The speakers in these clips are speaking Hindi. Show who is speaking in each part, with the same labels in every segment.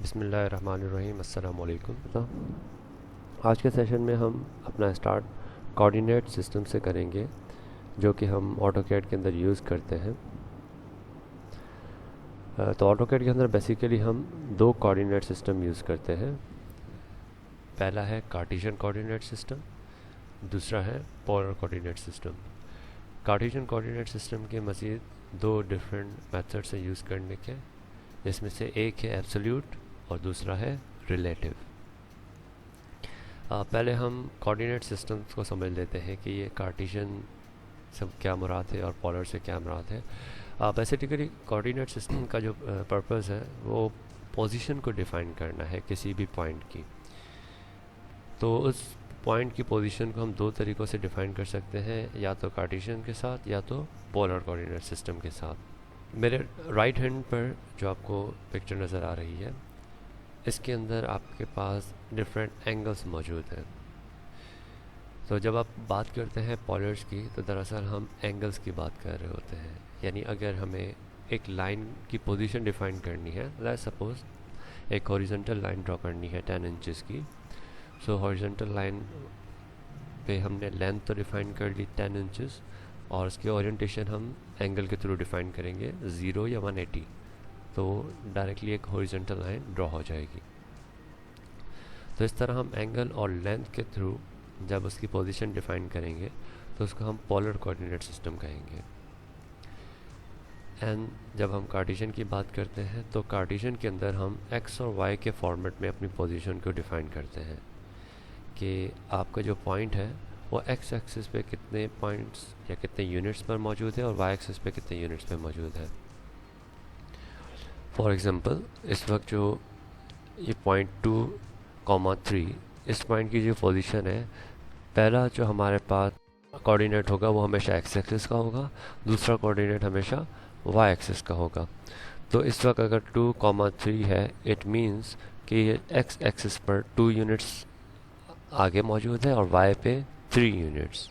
Speaker 1: बिस्मिल्लाहिर्रहमानिर्रहीम अस्सलाम वालेकुम। तो आज के सेशन में हम अपना स्टार्ट कोऑर्डिनेट सिस्टम से करेंगे, जो कि हम ऑटोकैड के अंदर यूज़ करते हैं। तो ऑटोकैड के अंदर बेसिकली हम दो कोऑर्डिनेट सिस्टम यूज़ करते हैं। पहला है कार्टेशियन कोऑर्डिनेट सिस्टम, दूसरा है polar coordinate system. Cartesian coordinate system के मज़ीद दो डिफरेंट मेथड्स हैं यूज़ करने के, जिसमें से एक है एब्सोल्यूट और दूसरा है रिलेटिव। पहले हम कोऑर्डिनेट सिस्टम्स को समझ लेते हैं कि ये कार्टेशियन सब क्या मुराद है और पोलर से क्या मुराद है। बेसिकली कोऑर्डिनेट सिस्टम का जो पर्पस है वो पोजीशन को डिफ़ाइन करना है किसी भी पॉइंट की। तो उस पॉइंट की पोजीशन को हम दो तरीक़ों से डिफ़ाइन कर सकते हैं, या तो कार्टेशियन के साथ या तो पोलर कोऑर्डिनेट सिस्टम के साथ। मेरे राइट हैंड पर जो आपको पिक्चर नज़र आ रही है, इसके अंदर आपके पास डिफरेंट एंगल्स मौजूद हैं। तो जब आप बात करते हैं पॉलर्स की, तो दरअसल हम एंगल्स की बात कर रहे होते हैं। यानी अगर हमें एक लाइन की पोजीशन डिफ़ाइन करनी है, लेट्स सपोज एक हॉरिजॉन्टल लाइन ड्रॉ करनी है 10 इंचेस की। सो हॉरिजॉन्टल लाइन पे हमने लेंथ तो डिफ़ाइन कर ली 10 इंचेस, और उसकी ओरिएंटेशन हम एंगल के थ्रू डिफ़ाइन करेंगे 0 या 180। तो डायरेक्टली एक हॉरिजॉन्टल लाइन ड्रॉ हो जाएगी। तो इस तरह हम एंगल और लेंथ के थ्रू जब उसकी पोजीशन डिफ़ाइन करेंगे तो उसको हम पोलर कोऑर्डिनेट सिस्टम कहेंगे। एंड जब हम कार्टेशियन की बात करते हैं तो कार्टेशियन के अंदर हम एक्स और वाई के फॉर्मेट में अपनी पोजीशन को डिफ़ाइन करते हैं कि आपका जो पॉइंट है वो एक्स एक्सिस पे कितने पॉइंट्स या कितने यूनिट्स पर मौजूद है और वाई एक्सिस पे कितने यूनिट्स पे मौजूद है। फॉर एग्ज़ाम्पल इस वक्त जो ये पॉइंट 2,3 इस पॉइंट की जो पोजीशन है, पहला जो हमारे पास कोऑर्डिनेट होगा वो हमेशा एक्स एक्सिस का होगा, दूसरा कोऑर्डिनेट हमेशा वाई एक्सिस का होगा। तो इस वक्त अगर 2,3 है, इट मींस कि एक्स एक्सिस पर 2 यूनिट्स आगे मौजूद है और वाई पे 3 यूनिट्स।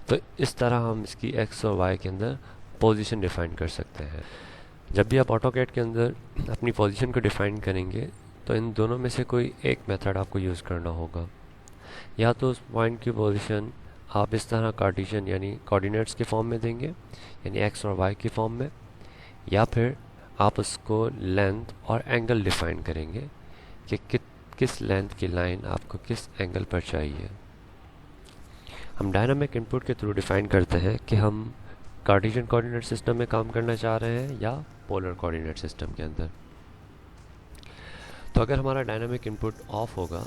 Speaker 1: तो इस तरह हम इसकी एक्स और वाई के अंदर पोजीशन डिफ़ाइन कर सकते हैं। जब भी आप ऑटोकैड के अंदर अपनी पोजीशन को डिफ़ाइन करेंगे तो इन दोनों में से कोई एक मेथड आपको यूज़ करना होगा। या तो उस पॉइंट की पोजीशन आप इस तरह कार्टेशियन यानी कोऑर्डिनेट्स के फॉर्म में देंगे, यानी एक्स और वाई के फॉर्म में, या फिर आप उसको लेंथ और एंगल डिफ़ाइन करेंगे कि किस लेंथ की लाइन आपको किस एंगल पर चाहिए। हम डायनामिक इनपुट के थ्रू डिफ़ाइन करते हैं कि हम कार्टेशियन कोऑर्डिनेट सिस्टम में काम करना चाह रहे हैं या पोलर कोऑर्डिनेट सिस्टम के अंदर। तो अगर हमारा डायनामिक इनपुट ऑफ होगा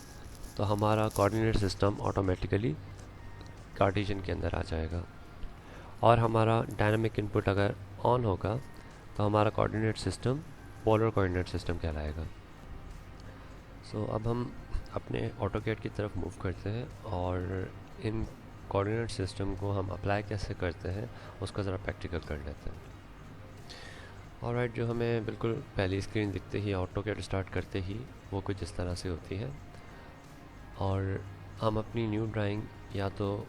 Speaker 1: तो हमारा कोऑर्डिनेट सिस्टम ऑटोमेटिकली कार्टेशियन के अंदर आ जाएगा, और हमारा डायनामिक इनपुट अगर ऑन होगा तो हमारा coordinate system polar coordinate system कहलाएगा। सो अब हम अपने ऑटोकैड की तरफ मूव करते हैं और इन कोऑर्डिनेट सिस्टम को हम अप्लाई कैसे करते हैं उसका ज़रा प्रैक्टिकल कर लेते हैं। ऑलराइट, जो हमें बिल्कुल पहली स्क्रीन दिखते ही ऑटोकैड स्टार्ट करते ही वो कुछ इस तरह से होती है, और हम अपनी न्यू ड्राइंग या तो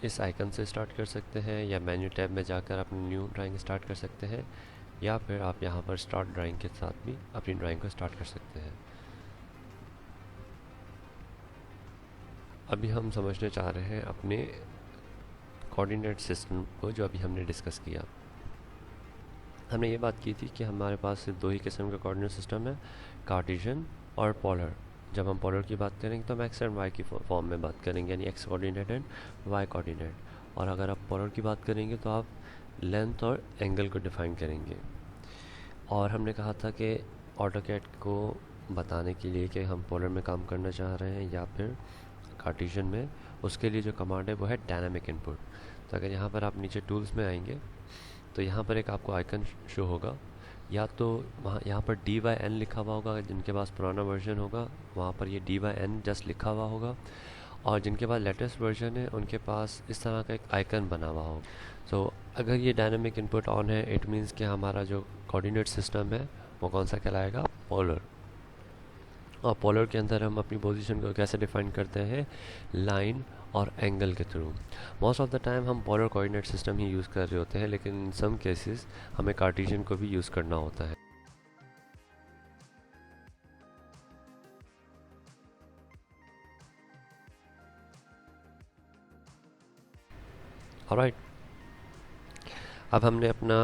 Speaker 1: इस आइकन से स्टार्ट कर सकते हैं या मेन्यू टैब में जाकर अपनी न्यू ड्राइंग स्टार्ट कर सकते हैं, या फिर आप यहाँ पर स्टार्ट ड्राइंग के साथ भी अपनी ड्राइंग को स्टार्ट कर सकते हैं। अभी हम समझने चाह रहे हैं अपने कोऑर्डिनेट सिस्टम को, जो अभी हमने डिस्कस किया। हमने ये बात की थी कि हमारे पास सिर्फ दो ही किस्म का कोऑर्डिनेट सिस्टम है, कार्टेशियन और पोलर। जब हम पोलर की बात करेंगे तो हम एक्स एंड वाई की फॉर्म में बात करेंगे, यानी X coordinate and Y coordinate. और अगर आप पोलर की बात करेंगे तो आप लेंथ और एंगल को डिफ़ाइन करेंगे। और हमने कहा था कि ऑटोकैड को बताने के लिए कि हम पोलर में काम करना चाह रहे हैं या फिर कार्टेशियन में, उसके लिए जो कमांड है वो है डायनामिक इनपुट। तो अगर यहाँ पर आप नीचे टूल्स में आएंगे तो यहाँ पर एक आपको आइकन शो होगा, या तो वहाँ यहाँ पर DYN लिखा हुआ होगा। जिनके पास पुराना वर्जन होगा वहाँ पर ये DYN जस्ट लिखा हुआ होगा, और जिनके पास लेटेस्ट वर्जन है उनके पास इस तरह का एक आइकन बना हुआ होगा। सो अगर ये डायनामिक इनपुट ऑन है, इट मीन्स कि हमारा जो कोऑर्डिनेट सिस्टम है वो कौन सा कहलाएगा, पोलर। और पोलर के अंदर हम अपनी पोजीशन को कैसे डिफ़ाइन करते हैं, लाइन और एंगल के through. Most of the time हम पोलर कोऑर्डिनेट सिस्टम ही यूज़ कर रहे होते हैं, लेकिन इन सम केसेस हमें कार्टेशियन को भी यूज़ करना होता है। ऑलराइट, अब हमने अपना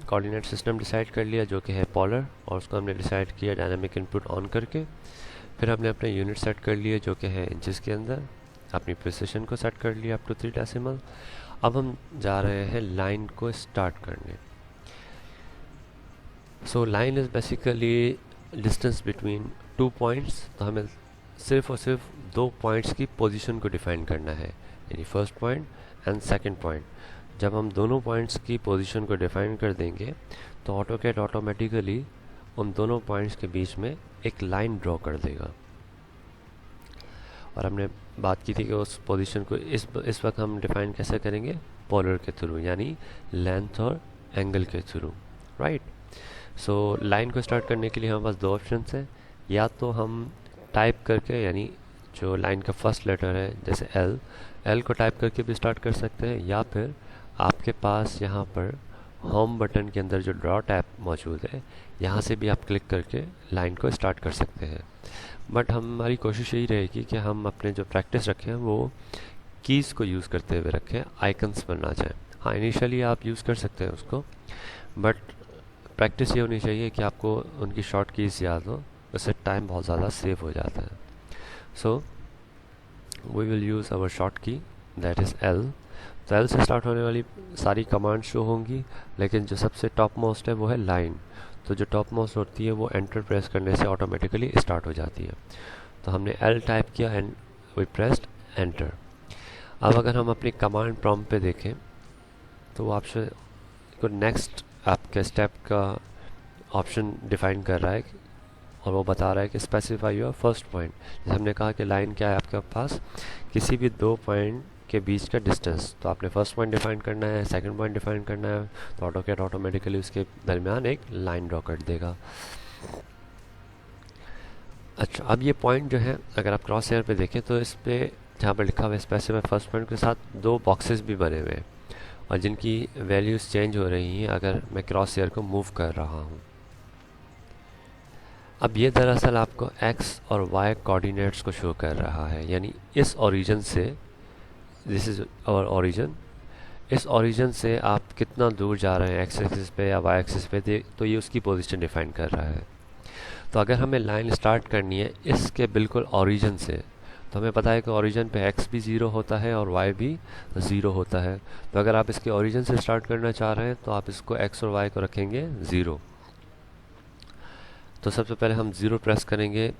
Speaker 1: कोऑर्डिनेट सिस्टम डिसाइड कर लिया जो कि है पोलर, और उसको हमने डिसाइड किया डायनामिक इनपुट ऑन करके। फिर हमने अपने यूनिट सेट कर लिए जो कि है इंचेस के अंदर, अपनी प्रिसिशन को सेट कर लिया अप टू 3 डेसिमल। अब हम जा रहे हैं लाइन को स्टार्ट करने। So line is basically distance between 2 points. तो हमें सिर्फ और सिर्फ 2 पॉइंट्स की पोजीशन को डिफाइन करना है, यानी first point and second point. जब हम दोनों पॉइंट्स की पोजीशन को डिफाइन कर देंगे तो ऑटोकैड ऑटोमेटिकली उन दोनों पॉइंट्स के बीच में एक लाइन ड्रॉ कर देगा। और हमने बात की थी कि उस पोजीशन को इस वक्त हम डिफाइन कैसे करेंगे, पोलर के थ्रू, यानी लेंथ और एंगल के थ्रू, राइट। सो लाइन को स्टार्ट करने के लिए हमारे पास 2 ऑप्शन हैं। या तो हम टाइप करके, यानी जो लाइन का फर्स्ट लेटर है जैसे एल को टाइप करके भी स्टार्ट कर सकते हैं, या फिर आपके पास यहाँ पर होम बटन के अंदर जो ड्रॉ टैब मौजूद है यहाँ से भी आप क्लिक करके लाइन को स्टार्ट कर सकते हैं। बट हमारी कोशिश यही रहेगी कि हम अपने जो प्रैक्टिस रखें वो कीज़ को यूज़ करते हुए रखें, आइकन्स पर ना जाएं। हाँ, इनिशियली आप यूज़ कर सकते हैं उसको, बट प्रैक्टिस ये होनी चाहिए कि आपको उनकी शॉर्ट कीज़ याद हो, उससे टाइम बहुत ज़्यादा सेव हो जाता है। So we will use our short key, that is L. तो एल से स्टार्ट होने वाली सारी कमांड शो होंगी, लेकिन जो सबसे टॉप मोस्ट है वो है लाइन। तो जो टॉप मोस्ट होती है वो एंटर प्रेस करने से ऑटोमेटिकली स्टार्ट हो जाती है। तो हमने एल टाइप किया एंड वी प्रेस्ड एंटर। अब अगर हम अपनी कमांड प्रॉम्प्ट पे देखें तो वो आपसे को नेक्स्ट आपके स्टेप का ऑप्शन डिफाइन कर रहा है, और वो बता रहा है कि स्पेसिफाई योर फर्स्ट पॉइंट। जैसे हमने कहा कि लाइन क्या है आपके पास, किसी भी 2 पॉइंट के बीच का डिस्टेंस। तो आपने फर्स्ट पॉइंट डिफाइन करना है, सेकंड पॉइंट डिफाइन करना है, तो ऑटोकैड ऑटोमेटिकली उसके दरमियान एक लाइन ड्रॉ कर देगा। अच्छा, अब ये पॉइंट जो है अगर आप क्रॉस हेयर पे देखें तो इस पे जहाँ पर लिखा हुआ है स्पेसिफाई फर्स्ट पॉइंट के साथ 2 बॉक्सेस भी बने हुए हैं, और जिनकी वैल्यूज़ चेंज हो रही हैं अगर मैं क्रॉस हेयर को मूव कर रहा हूँ। अब ये दरअसल आपको x और y कोऑर्डिनेट्स को शो कर रहा है, यानी इस ओरिजिन से, दिस इज़ आवर ओरिजिन, इस ओरिजिन से आप कितना दूर जा रहे हैं x एक्सिस पे या y एक्सिस पे, तो ये उसकी पोजीशन डिफाइन कर रहा है। तो अगर हमें लाइन स्टार्ट करनी है इसके बिल्कुल ओरिजिन से, तो हमें पता है कि ओरिजिन पे x भी 0 होता है और y भी 0 होता है। तो अगर आप इसके ओरिजिन से स्टार्ट करना चाह रहे हैं तो आप इसको x और y को रखेंगे 0। तो सबसे पहले हम 0 प्रेस करेंगे,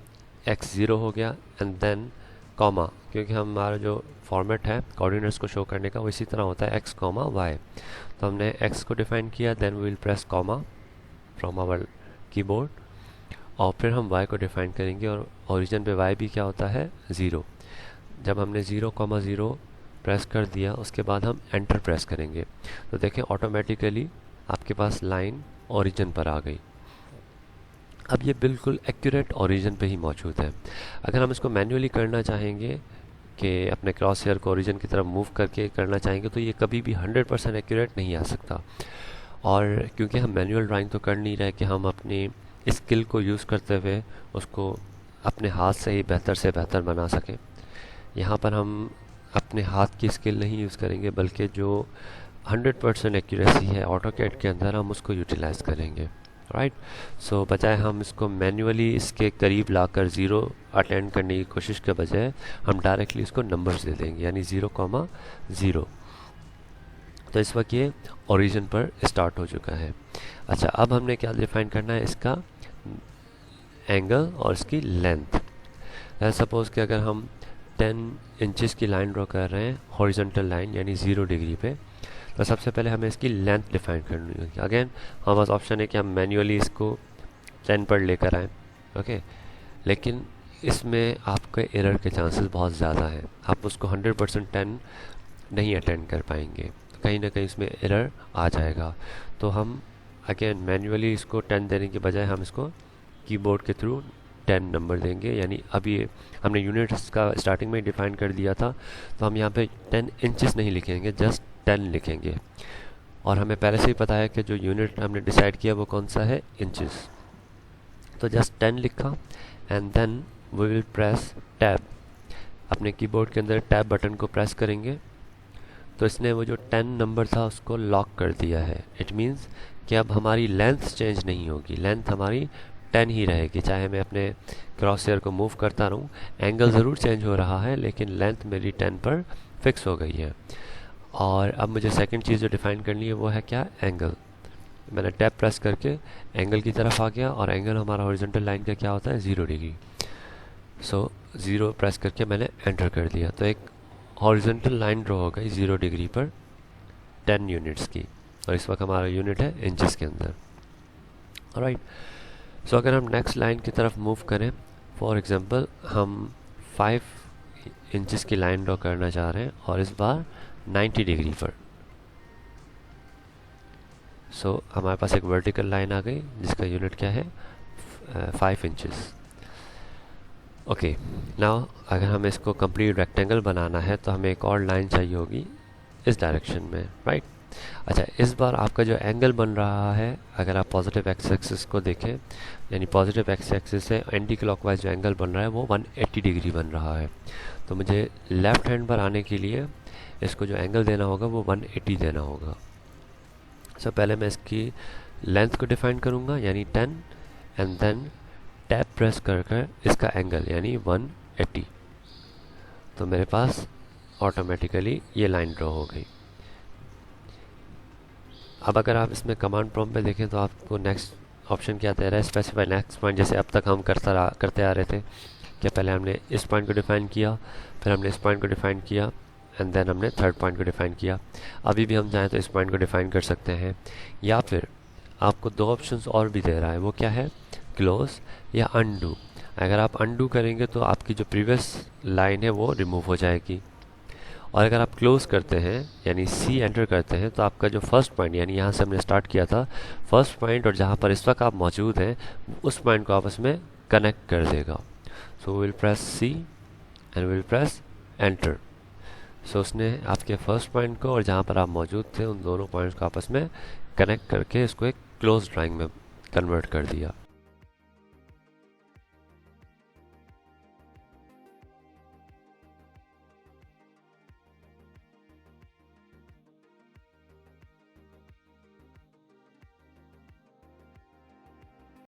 Speaker 1: x 0 हो गया, एंड देन कॉमा, क्योंकि हमारा जो फॉर्मेट है कोऑर्डिनेट्स को शो करने का वो इसी तरह होता है x, y। तो हमने x को डिफाइन किया, then we will press comma from our keyboard, और फिर हम y को डिफाइन करेंगे, और ओरिजिन पे y भी क्या होता है 0। जब हमने 0,0 प्रेस कर दिया उसके बाद हम एंटर प्रेस करेंगे, तो देखें ऑटोमेटिकली आपके पास लाइन ओरिजिन पर आ गई। अब ये बिल्कुल एक्यूरेट ओरिजिन पे ही मौजूद है। अगर हम इसको मैन्युअली करना चाहेंगे कि अपने क्रॉस हेयर को ओरिजिन की तरफ मूव करके करना चाहेंगे तो ये कभी भी 100% एक्यूरेट नहीं आ सकता। और क्योंकि हम मैनुअल ड्राइंग तो कर नहीं रहे कि हम अपनी स्किल को यूज़ करते हुए उसको अपने हाथ से ही बेहतर से बेहतर बना सकें, यहाँ पर हम अपने हाथ की स्किल नहीं यूज़ करेंगे, बल्कि जो 100% एक्यूरेसी है ऑटोकैड के अंदर हम उसको यूटिलाइज़ करेंगे, राइट। सो बजाय हम इसको मैन्युअली इसके करीब लाकर 0 अटेंड करने की कोशिश के बजाय हम डायरेक्टली इसको नंबर्स दे देंगे, यानी 0,0। तो इस वक्त ये ओरिजिन पर स्टार्ट हो चुका है। अच्छा, अब हमने क्या डिफाइन करना है, इसका एंगल और इसकी लेंथ। सपोज़ कि अगर हम 10 इंचेस की लाइन ड्रॉ कर रहे हैं हॉरिजॉन्टल लाइन, यानी 0 डिग्री पे, तो सबसे पहले हमें इसकी लेंथ डिफाइन करनी होगी। अगेन हमारे पास ऑप्शन है कि हम मैन्युअली इसको 10 पर लेकर आएँ, ओके, लेकिन इसमें आपके एरर के चांसेस बहुत ज़्यादा हैं। आप उसको 100% 10 नहीं अटेंड कर पाएंगे, कहीं ना कहीं इसमें एरर आ जाएगा। तो हम अगेन मैन्युअली इसको 10 देने के बजाय हम इसको कीबोर्ड के थ्रू 10 नंबर देंगे, यानी अभी हमने यूनिट्स का स्टार्टिंग में डिफाइन कर दिया था, तो हम यहाँ पे 10 इंचेस नहीं लिखेंगे, जस्ट 10 लिखेंगे। और हमें पहले से ही पता है कि जो यूनिट हमने डिसाइड किया वो कौन सा है, इंचेस। तो जस्ट 10 लिखा, and then we will press tab. अपने कीबोर्ड के अंदर टैब बटन को प्रेस करेंगे तो इसने वो जो 10 नंबर था उसको लॉक कर दिया है। इट मीन्स कि अब हमारी लेंथ चेंज नहीं होगी, लेंथ हमारी 10 ही रहेगी, चाहे मैं अपने क्रॉस हेयर को मूव करता रहूँ। एंगल ज़रूर चेंज हो रहा है लेकिन लेंथ मेरी 10 पर फिक्स हो गई है। और अब मुझे सेकंड चीज़ जो डिफ़ाइन करनी है वो है क्या, एंगल। मैंने टैप प्रेस करके एंगल की तरफ आ गया, और एंगल हमारा हॉरिजॉन्टल लाइन का क्या होता है, 0 डिग्री। सो 0 प्रेस करके मैंने एंटर कर दिया, तो एक हॉरिजॉन्टल लाइन ड्रॉ हो गई 0 डिग्री पर 10 यूनिट्स की, और इस वक्त हमारा यूनिट है इंचेस के अंदर। ऑलराइट, सो अगर हम नेक्स्ट लाइन की तरफ मूव करें, फॉर एग्जांपल हम 5 इंचेस की लाइन ड्रॉ करना चाह रहे हैं, और इस बार 90 डिग्री पर। सो हमारे पास एक वर्टिकल लाइन आ गई जिसका यूनिट क्या है, 5 इंचेस। ओके, नाउ अगर हमें इसको कंप्लीट रेक्टेंगल बनाना है तो हमें एक और लाइन चाहिए होगी इस डायरेक्शन में, राइट। अच्छा, इस बार आपका जो एंगल बन रहा है, अगर आप पॉजिटिव एक्स एक्सिस को देखें, यानी पॉजिटिव एक्स एक्सिस से एंटी क्लॉकवाइज जो एंगल बन रहा है वो 180 डिग्री बन रहा है। तो मुझे लेफ़्ट हैंड पर आने के लिए इसको जो एंगल देना होगा वो 180 देना होगा। सो पहले मैं इसकी लेंथ को डिफाइन करूँगा यानी 10, एंड देन टैप प्रेस कर कर इसका एंगल यानी 180। तो मेरे पास ऑटोमेटिकली ये लाइन ड्रॉ हो गई। अब अगर आप इसमें कमांड प्रॉम्प्ट में देखें तो आपको नेक्स्ट ऑप्शन क्या दे रहा है, स्पेसिफाई नेक्स्ट पॉइंट। जैसे अब तक हम करते आ रहे थे कि पहले हमने इस पॉइंट को डिफाइन किया, फिर हमने इस पॉइंट को डिफाइन किया, एंड देन हमने थर्ड पॉइंट को डिफाइन किया। अभी भी हम चाहें तो इस पॉइंट को डिफाइन कर सकते हैं, या फिर आपको 2 ऑप्शंस और भी दे रहा है, वो क्या है, क्लोज या अनडू। अगर आप अनडू करेंगे तो आपकी जो प्रीवियस लाइन है वो रिमूव हो जाएगी, और अगर आप क्लोज करते हैं यानी सी एंटर करते हैं तो आपका जो फर्स्ट पॉइंट, यानी यहाँ से हमने स्टार्ट किया था, फर्स्ट पॉइंट और जहाँ पर इस वक्त आप मौजूद हैं उस पॉइंट को आपस में कनेक्ट कर देगा। So will press C and will press enter. So उसने आपके फर्स्ट पॉइंट को और जहाँ पर आप मौजूद थे उन दोनों पॉइंट्स को आपस में कनेक्ट करके इसको एक क्लोज ड्राइंग में कन्वर्ट कर दिया।